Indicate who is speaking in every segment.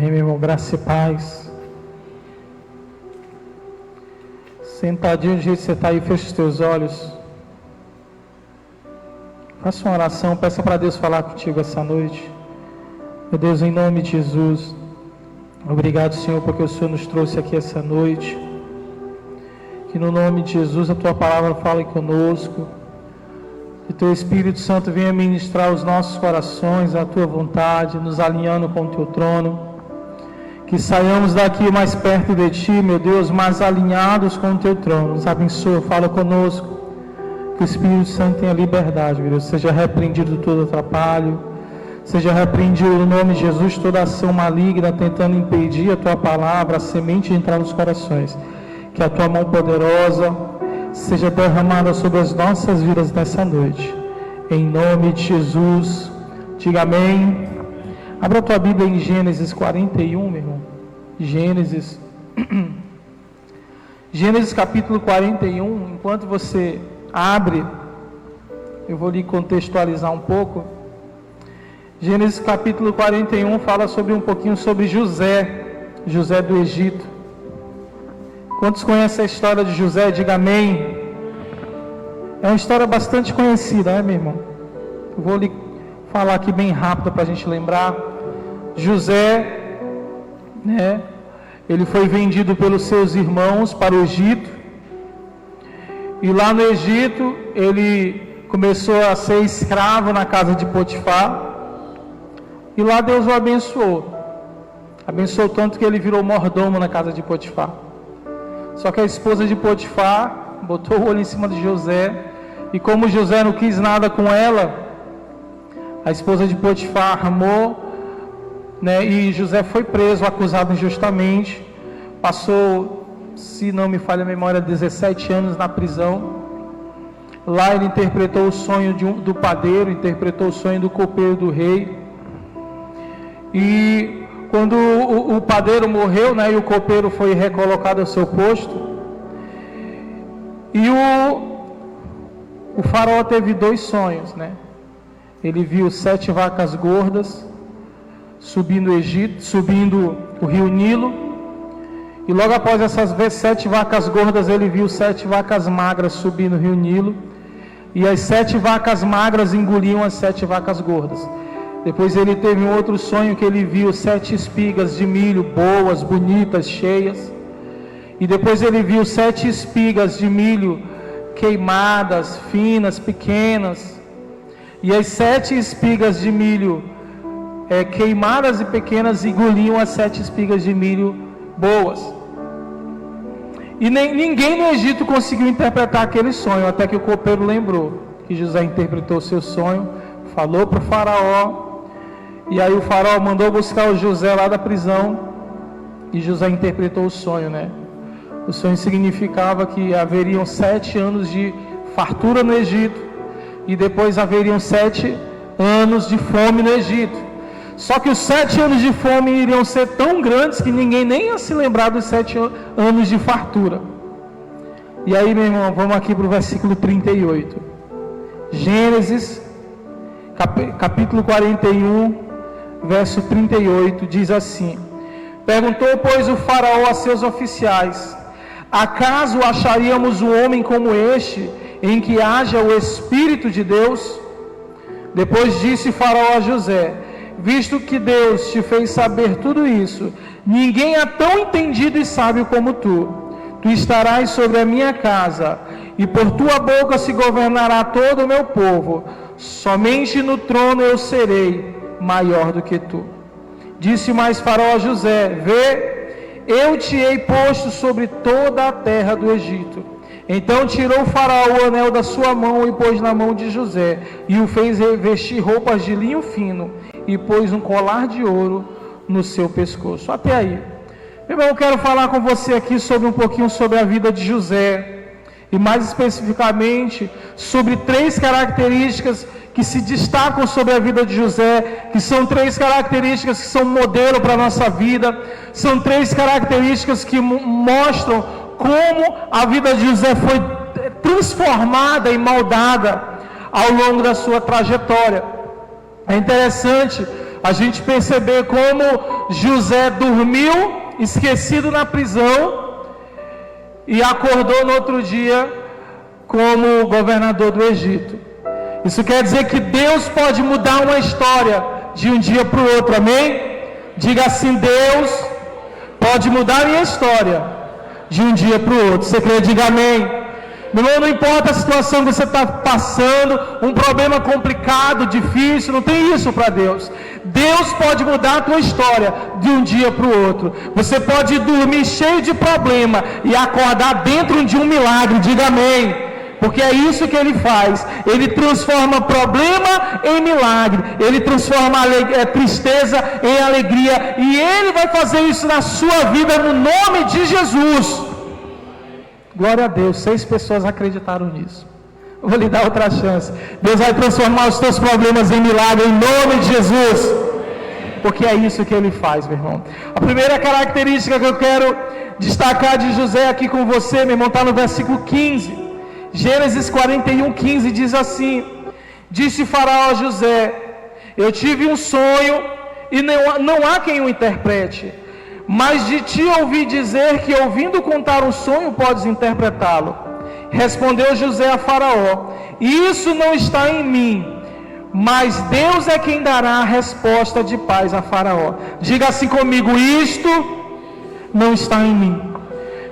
Speaker 1: Amém, meu irmão, graça e paz. Sentadinho do jeito que você está aí, fecha os teus olhos. Faça uma oração, peça para Deus falar contigo essa noite. Meu Deus, em nome de Jesus, obrigado, Senhor, porque o Senhor nos trouxe aqui essa noite. Que no nome de Jesus a Tua palavra fale conosco. Que Teu Espírito Santo venha ministrar os nossos corações, a Tua vontade, nos alinhando com o Teu trono. Que saiamos daqui mais perto de Ti, meu Deus, mais alinhados com o Teu trono. Nos abençoa, fala conosco. Que o Espírito Santo tenha liberdade, meu Deus. Seja repreendido todo atrapalho. Seja repreendido no nome de Jesus toda ação maligna tentando impedir a Tua palavra, a semente de entrar nos corações. Que a Tua mão poderosa seja derramada sobre as nossas vidas nessa noite. Em nome de Jesus. Diga amém. Abra a tua Bíblia em Gênesis 41, meu irmão. Gênesis capítulo 41. Enquanto você abre, eu vou lhe contextualizar um pouco. Gênesis capítulo 41 fala um pouquinho sobre José do Egito. Quantos conhecem a história de José? Diga amém. É uma história bastante conhecida, né, meu irmão? Eu vou lhe falar aqui bem rápido para a gente lembrar. José, né? Ele foi vendido pelos seus irmãos para o Egito. E lá no Egito, ele começou a ser escravo na casa de Potifar. E lá Deus o abençoou. Abençoou tanto que ele virou mordomo na casa de Potifar. Só que a esposa de Potifar botou o olho em cima de José. E como José não quis nada com ela, a esposa de Potifar armou, né, e José foi preso, acusado injustamente. Passou, se não me falha a memória, 17 anos na prisão. Lá ele interpretou o sonho do padeiro, interpretou o sonho do copeiro do rei. E quando o padeiro morreu, né, e o copeiro foi recolocado ao seu posto, e o faraó teve 2 sonhos, né? Ele viu 7 vacas gordas subindo o rio Nilo, e logo após essas 7 vacas gordas, ele viu 7 vacas magras subindo o rio Nilo, e as 7 vacas magras engoliam as 7 vacas gordas. Depois ele teve um outro sonho que ele viu 7 espigas de milho boas, bonitas, cheias. E depois ele viu 7 espigas de milho queimadas, finas, pequenas. E as 7 espigas de milho queimadas e pequenas engoliam as 7 espigas de milho boas. E ninguém no Egito conseguiu interpretar aquele sonho, até que o copeiro lembrou que José interpretou o seu sonho, falou para o faraó. E aí o faraó mandou buscar o José lá da prisão, e José interpretou o sonho, né? O sonho significava que haveriam 7 anos de fartura no Egito, e depois haveriam 7 anos de fome no Egito. Só que os 7 anos de fome iriam ser tão grandes que ninguém nem ia se lembrar dos 7 anos de fartura. E aí, meu irmão, vamos aqui para o versículo 38. Gênesis capítulo 41, verso 38, diz assim: Perguntou, pois, o faraó a seus oficiais: Acaso acharíamos um homem como este, em que haja o Espírito de Deus? Depois disse faraó a José: Visto que Deus te fez saber tudo isso, ninguém é tão entendido e sábio como tu. Tu estarás sobre a minha casa, e por tua boca se governará todo o meu povo. Somente no trono eu serei maior do que tu. Disse mais faraó a José: Vê, eu te hei posto sobre toda a terra do Egito. Então tirou o faraó o anel da sua mão e pôs na mão de José, e o fez vestir roupas de linho fino, e pôs um colar de ouro no seu pescoço. Até aí. Meu irmão, eu quero falar com você aqui um pouquinho sobre a vida de José, e mais especificamente sobre 3 características que se destacam sobre a vida de José, que são 3 características que são modelo para a nossa vida, são 3 características que mostram como a vida de José foi transformada e moldada ao longo da sua trajetória. É interessante a gente perceber como José dormiu, esquecido na prisão, e acordou no outro dia como governador do Egito. Isso quer dizer que Deus pode mudar uma história de um dia para o outro, amém? Diga assim: Deus pode mudar a minha história de um dia para o outro. Você crê? Diga amém. Meu irmão, não importa a situação que você está passando, um problema complicado, difícil, não tem isso para Deus. Deus pode mudar a tua história de um dia para o outro. Você pode dormir cheio de problema e acordar dentro de um milagre. Diga amém. Porque é isso que Ele faz. Ele transforma problema em milagre. Ele transforma tristeza em alegria. E Ele vai fazer isso na sua vida no nome de Jesus. Glória a Deus. 6 pessoas acreditaram nisso. Eu vou lhe dar outra chance. Deus vai transformar os teus problemas em milagre em nome de Jesus. Porque é isso que Ele faz, meu irmão. A primeira característica que eu quero destacar de José aqui com você, meu irmão, está no versículo 15. Gênesis 41:15 diz assim: disse Faraó a José: eu tive um sonho e não há quem o interprete, mas de ti ouvi dizer que ouvindo contar um sonho podes interpretá-lo. Respondeu José a Faraó: isso não está em mim, mas Deus é quem dará a resposta de paz a Faraó. Diga assim comigo: isto não está em mim.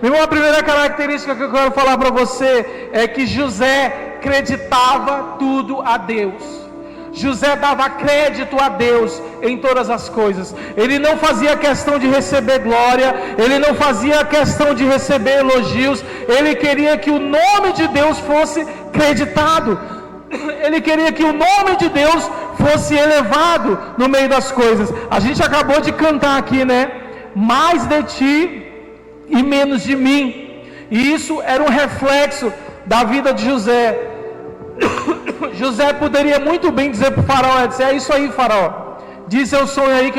Speaker 1: Meu irmão, a primeira característica que eu quero falar para você é que José acreditava tudo a Deus. José dava crédito a Deus em todas as coisas. Ele não fazia questão de receber glória, ele não fazia questão de receber elogios. Ele queria que o nome de Deus fosse creditado. Ele queria que o nome de Deus fosse elevado no meio das coisas. A gente acabou de cantar aqui, né? Mais de ti e menos de mim. E isso era um reflexo da vida de José. José poderia muito bem dizer para o faraó: é isso aí, faraó, diz seu sonho aí que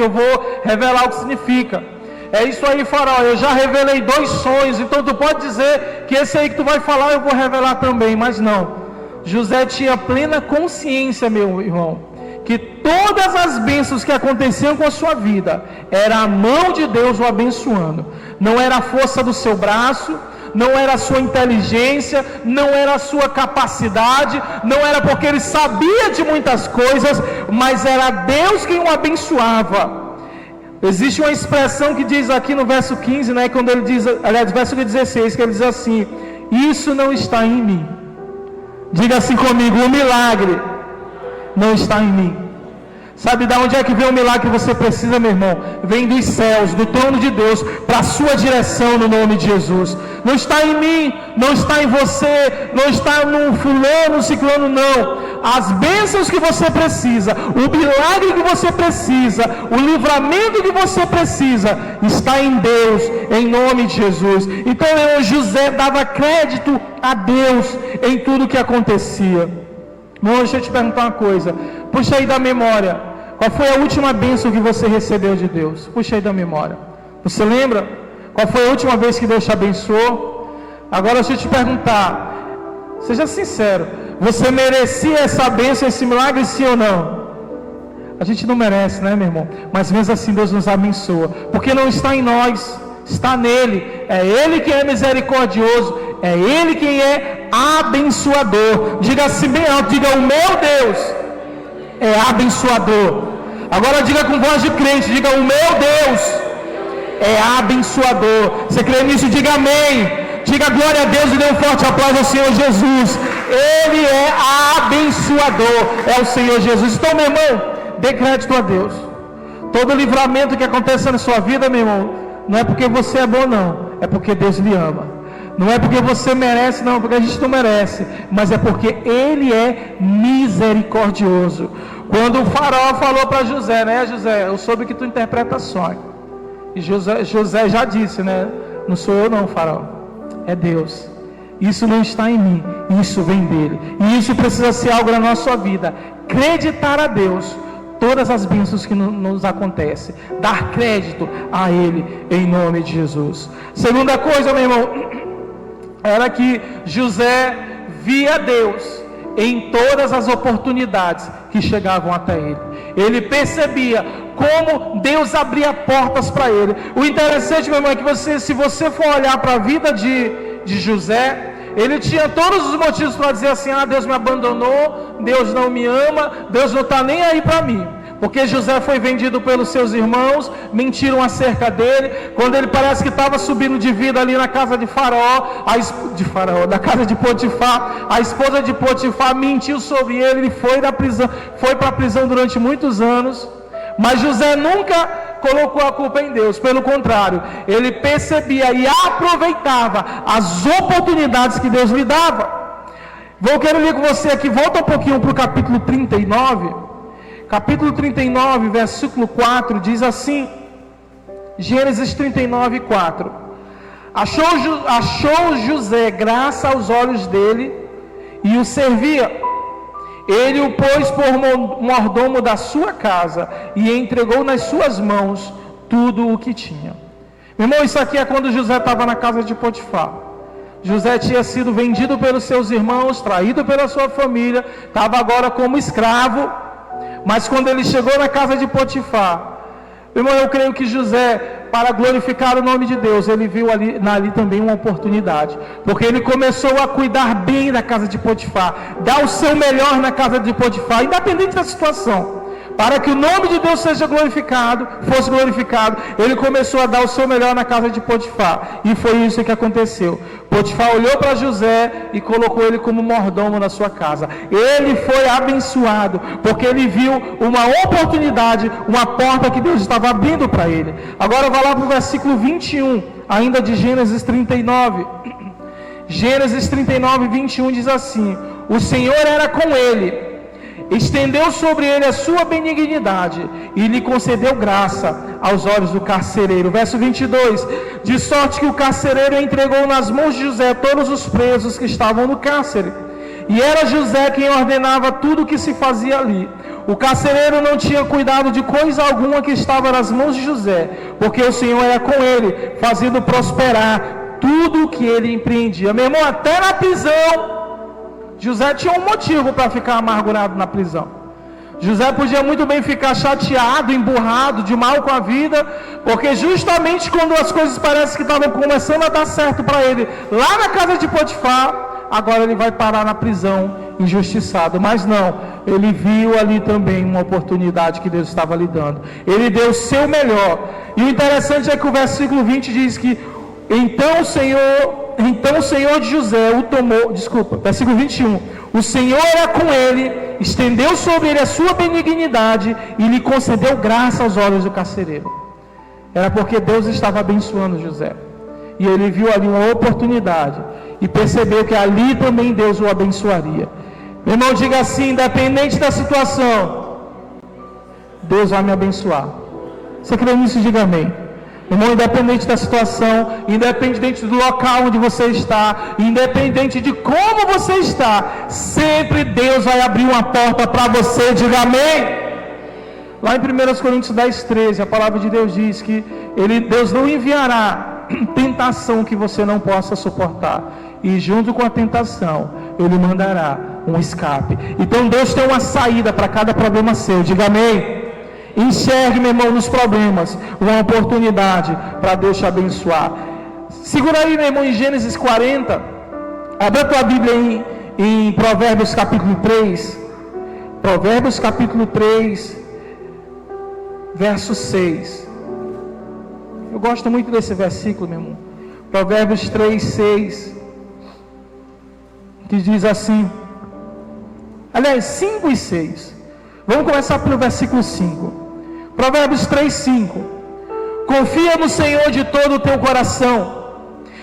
Speaker 1: eu vou revelar o que significa. É isso aí, faraó, eu já revelei 2 sonhos, então tu pode dizer que esse aí que tu vai falar eu vou revelar também. Mas não, José tinha plena consciência, meu irmão, que todas as bênçãos que aconteciam com a sua vida, era a mão de Deus o abençoando. Não era a força do seu braço, não era a sua inteligência, não era a sua capacidade, não era porque ele sabia de muitas coisas, mas era Deus quem o abençoava. Existe uma expressão que diz aqui no verso 15, né, quando ele diz, aliás, verso 16, que ele diz assim: isso não está em mim. Diga assim comigo: o milagre não está em mim. Sabe de onde é que vem o milagre que você precisa, meu irmão? Vem dos céus, do trono de Deus, para a sua direção no nome de Jesus. Não está em mim, não está em você, não está no fulano, no ciclano, não. As bênçãos que você precisa, o milagre que você precisa, o livramento que você precisa, está em Deus, em nome de Jesus. Então José dava crédito a Deus em tudo que acontecia. Bom, deixa eu te perguntar uma coisa. Puxa aí da memória. Qual foi a última bênção que você recebeu de Deus? Puxa aí da memória. Você lembra? Qual foi a última vez que Deus te abençoou? Agora deixa eu te perguntar. Seja sincero. Você merecia essa bênção, esse milagre, sim ou não? A gente não merece, né, meu irmão? Mas mesmo assim Deus nos abençoa. Porque não está em nós, está nele. É Ele que é misericordioso. É Ele quem é abençoador. Diga assim bem alto, diga: o meu Deus é abençoador. Agora diga com voz de crente, diga: o meu Deus é abençoador. Você crê nisso? Diga amém. Diga glória a Deus e dê um forte aplauso ao Senhor Jesus. Ele é abençoador, é o Senhor Jesus. Então, meu irmão, dê crédito a Deus. Todo livramento que aconteça na sua vida, meu irmão, não é porque você é bom, não. É porque Deus lhe ama. Não é porque você merece, não, porque a gente não merece, mas é porque Ele é misericordioso. Quando o faraó falou para José, né, José, eu soube que tu interpreta sonho. E José já disse, né, não sou eu não, faraó, é Deus. Isso não está em mim, isso vem dele. E isso precisa ser algo na nossa vida. Acreditar a Deus todas as bênçãos que nos acontecem, dar crédito a Ele em nome de Jesus. Segunda coisa, meu irmão, era que José via Deus em todas as oportunidades que chegavam até ele. Ele percebia como Deus abria portas para ele. O interessante, meu irmão, é que se você for olhar para a vida de José, ele tinha todos os motivos para dizer assim: Deus me abandonou, Deus não me ama, Deus não está nem aí para mim. Porque José foi vendido pelos seus irmãos, mentiram acerca dele. Quando ele parece que estava subindo de vida ali na casa de Faraó, na casa de Potifar, a esposa de Potifar mentiu sobre ele, ele foi para a prisão durante muitos anos. Mas José nunca colocou a culpa em Deus, pelo contrário, ele percebia e aproveitava as oportunidades que Deus lhe dava. Quero ler com você aqui, volta um pouquinho para o capítulo 39. Capítulo 39, versículo 4, diz assim, Gênesis 39, 4. Achou José graça aos olhos dele e o servia. Ele o pôs por mordomo da sua casa e entregou nas suas mãos tudo o que tinha. Meu irmão, isso aqui é quando José estava na casa de Potifar. José tinha sido vendido pelos seus irmãos, traído pela sua família, estava agora como escravo. Mas quando ele chegou na casa de Potifar, meu irmão, eu creio que José, para glorificar o nome de Deus, ele viu ali também uma oportunidade, porque ele começou a cuidar bem da casa de Potifar, dar o seu melhor na casa de Potifar, independente da situação, para que o nome de Deus fosse glorificado. Ele começou a dar o seu melhor na casa de Potifar, e foi isso que aconteceu. Potifar olhou para José e colocou ele como mordomo na sua casa. Ele foi abençoado, porque ele viu uma oportunidade, uma porta que Deus estava abrindo para ele. Agora vai lá para o versículo 21, ainda de Gênesis 39. Gênesis 39, 21 diz assim: o Senhor era com ele, estendeu sobre ele a sua benignidade e lhe concedeu graça aos olhos do carcereiro. Verso 22, de sorte que o carcereiro entregou nas mãos de José todos os presos que estavam no cárcere, e era José quem ordenava tudo o que se fazia ali. O carcereiro não tinha cuidado de coisa alguma que estava nas mãos de José, porque o Senhor era com ele, fazendo prosperar tudo o que ele empreendia. Meu irmão, até na prisão José tinha um motivo para ficar amargurado na prisão. José podia muito bem ficar chateado, emburrado, de mal com a vida, porque justamente quando as coisas parecem que estavam começando a dar certo para ele, lá na casa de Potifar, agora ele vai parar na prisão, injustiçado. Mas não, ele viu ali também uma oportunidade que Deus estava lhe dando. Ele deu o seu melhor. E o interessante é que o versículo 20 diz que então o Senhor de José o tomou, versículo 21, o Senhor era com ele, estendeu sobre ele a sua benignidade e lhe concedeu graça aos olhos do carcereiro. Era porque Deus estava abençoando José, e ele viu ali uma oportunidade, e percebeu que ali também Deus o abençoaria. Meu irmão, diga assim: independente da situação, Deus vai me abençoar. Você crê nisso? Diga amém. Irmão, independente da situação, independente do local onde você está, independente de como você está, sempre Deus vai abrir uma porta para você. Diga amém. Lá em 1 Coríntios 10, 13, a palavra de Deus diz que Deus não enviará tentação que você não possa suportar, e junto com a tentação Ele mandará um escape. Então Deus tem uma saída para cada problema seu. Diga amém. Enxergue, meu irmão, nos problemas uma oportunidade para Deus te abençoar. Segura aí, meu irmão, em Gênesis 40. Abra a tua Bíblia em Provérbios capítulo 3. Provérbios capítulo 3, verso 6. Eu gosto muito desse versículo, meu irmão. Provérbios 3, 6, que diz assim, aliás, 5 e 6. Vamos começar pelo versículo 5. Provérbios 3, 5. Confia no Senhor de todo o teu coração,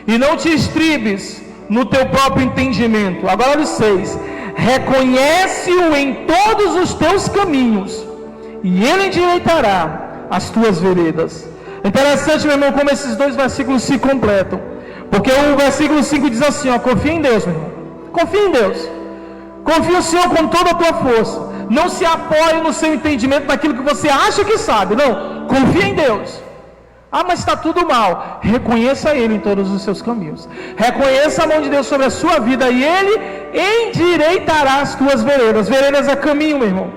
Speaker 1: e não te estribes no teu próprio entendimento. Agora olha o 6. Reconhece-o em todos os teus caminhos, e Ele endireitará as tuas veredas. Interessante, meu irmão, como esses dois versículos se completam. Porque o versículo 5 diz assim, confia em Deus, meu irmão. Confia em Deus. Confia no Senhor com toda a tua força. Não se apoie no seu entendimento naquilo que você acha que sabe. Não, confia em Deus. Mas está tudo mal. Reconheça Ele em todos os seus caminhos. Reconheça a mão de Deus sobre a sua vida, e Ele endireitará as tuas veredas. Veredas é caminho, meu irmão.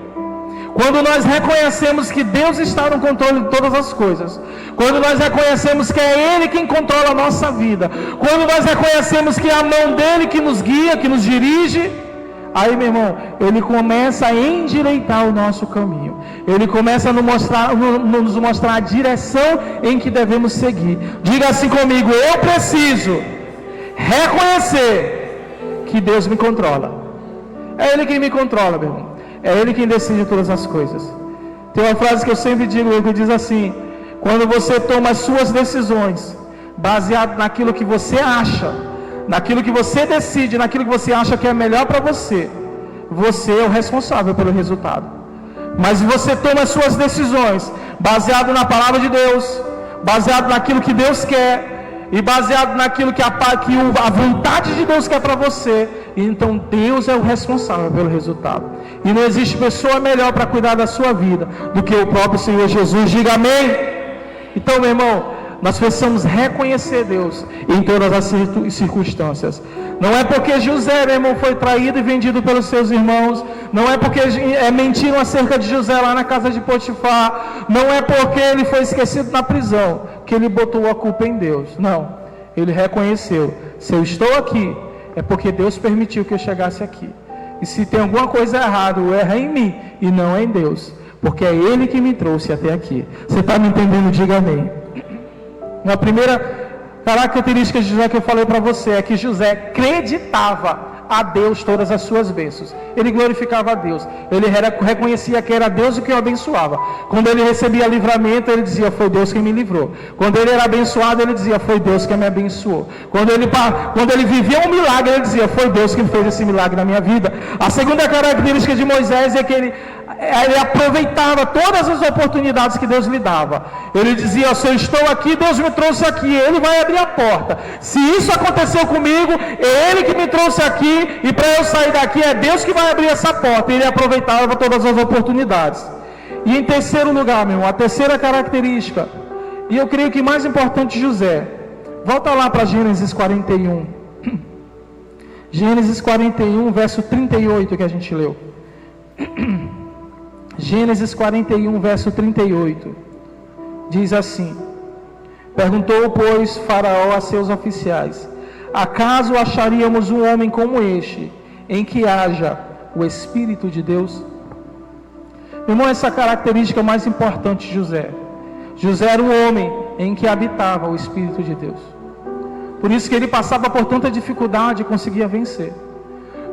Speaker 1: Quando nós reconhecemos que Deus está no controle de todas as coisas, quando nós reconhecemos que é Ele quem controla a nossa vida, quando nós reconhecemos que é a mão dEle que nos guia, que nos dirige, aí, meu irmão, Ele começa a endireitar o nosso caminho. Ele começa a nos mostrar a direção em que devemos seguir. Diga assim comigo: eu preciso reconhecer que Deus me controla. É Ele quem me controla, meu irmão. É Ele quem decide todas as coisas. Tem uma frase que eu sempre digo, que diz assim: quando você toma as suas decisões baseado naquilo que você acha, naquilo que você decide, naquilo que você acha que é melhor para você, você é o responsável pelo resultado. Mas se você toma as suas decisões baseado na palavra de Deus, baseado naquilo que Deus quer, e baseado naquilo que a vontade de Deus quer para você, então Deus é o responsável pelo resultado. E não existe pessoa melhor para cuidar da sua vida do que o próprio Senhor Jesus. Diga amém. Então, meu irmão, nós precisamos reconhecer Deus em todas as circunstâncias. Não é porque José, meu irmão, foi traído e vendido pelos seus irmãos, não é porque mentiram acerca de José lá na casa de Potifar, não é porque ele foi esquecido na prisão, que ele botou a culpa em Deus. Não, ele reconheceu: se eu estou aqui, é porque Deus permitiu que eu chegasse aqui. E se tem alguma coisa errada, o erro é em mim e não é em Deus, porque é Ele que me trouxe até aqui. Você está me entendendo? Diga amém. Uma primeira característica de José que eu falei para você é que José acreditava a Deus todas as suas bênçãos. Ele glorificava a Deus. Ele reconhecia que era Deus o que o abençoava. Quando ele recebia livramento, ele dizia: foi Deus quem me livrou. Quando ele era abençoado, ele dizia: foi Deus que me abençoou. Quando ele vivia um milagre, ele dizia: foi Deus que fez esse milagre na minha vida. A segunda característica de Moisés é que ele aproveitava todas as oportunidades que Deus lhe dava. Ele dizia: se eu estou aqui, Deus me trouxe aqui, Ele vai abrir a porta. Se isso aconteceu comigo, é Ele que me trouxe aqui, e para eu sair daqui é Deus que vai abrir essa porta. Ele aproveitava todas as oportunidades. E em terceiro lugar, meu irmão, a terceira característica, e eu creio que mais importante, José, volta lá para Gênesis 41. Gênesis 41, verso 38 que a gente leu. Gênesis 41, verso 38, diz assim: perguntou, pois, Faraó a seus oficiais: acaso acharíamos um homem como este, em que haja o Espírito de Deus? Irmão, essa característica mais importante de José. José era um homem em que habitava o Espírito de Deus. Por isso que ele passava por tanta dificuldade e conseguia vencer.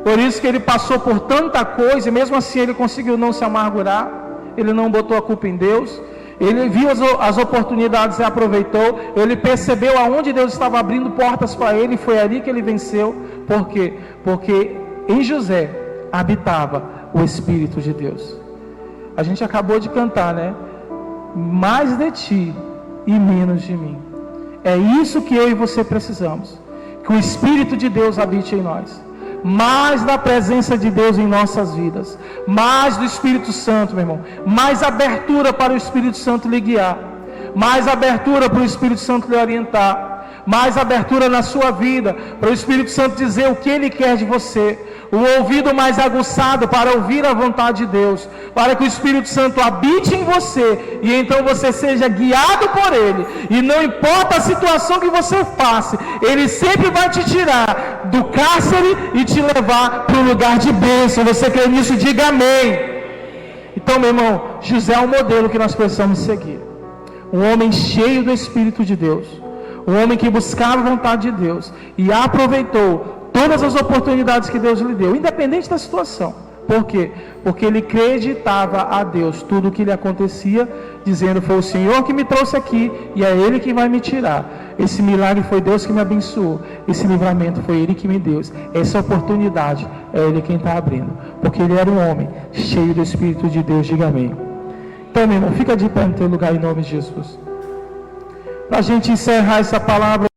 Speaker 1: Por isso que ele passou por tanta coisa, e mesmo assim ele conseguiu não se amargurar. Ele não botou a culpa em Deus. Ele viu as oportunidades e aproveitou. Ele percebeu aonde Deus estava abrindo portas para ele, e foi ali que ele venceu. Por quê? Porque em José habitava o Espírito de Deus. A gente acabou de cantar, né? Mais de ti e menos de mim. É isso que eu e você precisamos. Que o Espírito de Deus habite em nós. Mais da presença de Deus em nossas vidas, mais do Espírito Santo, meu irmão, mais abertura para o Espírito Santo lhe guiar, mais abertura para o Espírito Santo lhe orientar, mais abertura na sua vida, para o Espírito Santo dizer o que Ele quer de você, o ouvido mais aguçado para ouvir a vontade de Deus, para que o Espírito Santo habite em você, e então você seja guiado por Ele, e não importa a situação que você passe, Ele sempre vai te tirar do cárcere e te levar para um lugar de bênção. Você crê nisso? Diga amém. Então, meu irmão, José é um modelo que nós precisamos seguir, um homem cheio do Espírito de Deus, um homem que buscava a vontade de Deus e aproveitou todas as oportunidades que Deus lhe deu, independente da situação. Por quê? Porque ele acreditava a Deus tudo o que lhe acontecia, dizendo: foi o Senhor que me trouxe aqui e é Ele que vai me tirar. Esse milagre foi Deus que me abençoou, esse livramento foi Ele que me deu, essa oportunidade é Ele quem está abrindo, porque ele era um homem cheio do Espírito de Deus. Diga amém. Então, meu irmão, fica de pé no teu lugar em nome de Jesus. Para a gente encerrar essa palavra.